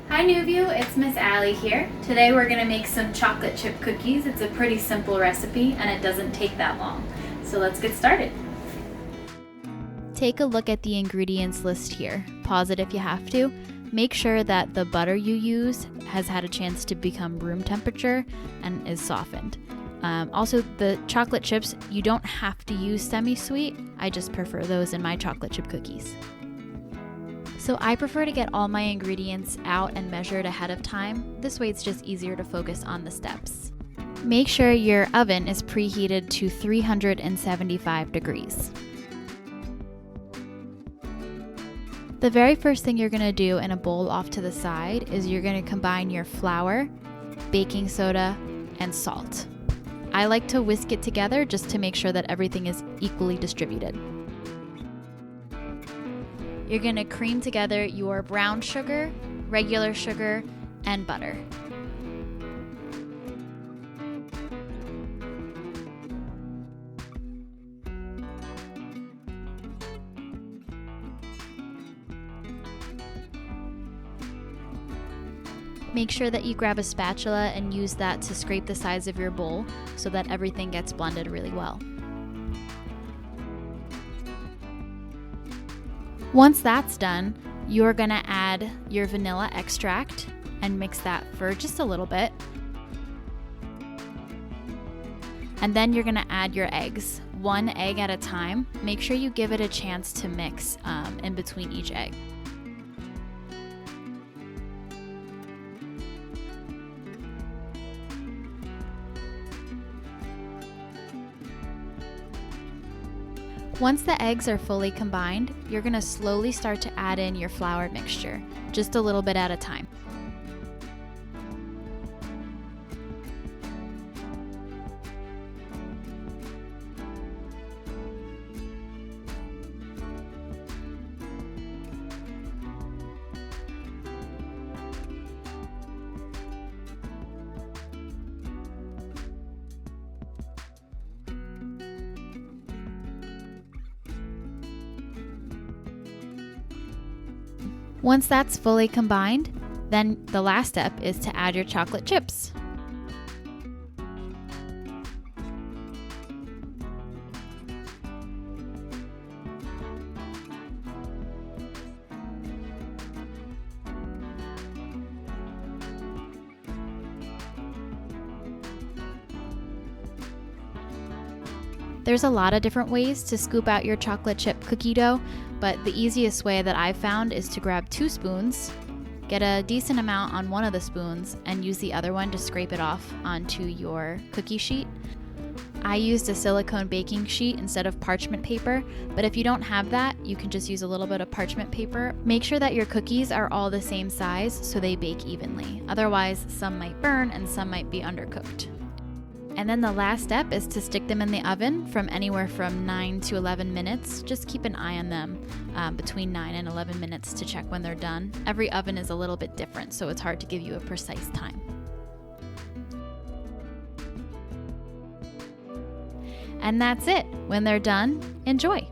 Hi Newview, it's Miss Allie here. Today we're going to make some chocolate chip cookies. It's a pretty simple recipe and it doesn't take that long. So let's get started. Take a look at the ingredients list here. Pause it if you have to. Make sure that the butter you use has had a chance to become room temperature and is softened. Also, the chocolate chips, you don't have to use semi-sweet. I just prefer those in my chocolate chip cookies. So I prefer to get all my ingredients out and measured ahead of time. This way it's just easier to focus on the steps. Make sure your oven is preheated to 375 degrees. The very first thing you're going to do in a bowl off to the side is you're going to combine your flour, baking soda, and salt. I like to whisk it together just to make sure that everything is equally distributed. You're going to cream together your brown sugar, regular sugar, and butter. Make sure that you grab a spatula and use that to scrape the sides of your bowl so that everything gets blended really well. Once that's done, you're going to add your vanilla extract and mix that for just a little bit. And then you're going to add your eggs, one egg at a time. Make sure you give it a chance to mix in between each egg. Once the eggs are fully combined, you're going to slowly start to add in your flour mixture, just a little bit at a time. Once that's fully combined, then the last step is to add your chocolate chips. There's a lot of different ways to scoop out your chocolate chip cookie dough, but the easiest way that I've found is to grab 2 spoons, get a decent amount on one of the spoons, and use the other one to scrape it off onto your cookie sheet. I used a silicone baking sheet instead of parchment paper, but if you don't have that, you can just use a little bit of parchment paper. Make sure that your cookies are all the same size so they bake evenly. Otherwise, some might burn and some might be undercooked. And then the last step is to stick them in the oven from anywhere from 9 to 11 minutes. Just keep an eye on them between 9 and 11 minutes to check when they're done. Every oven is a little bit different, so it's hard to give you a precise time. And that's it. When they're done, enjoy.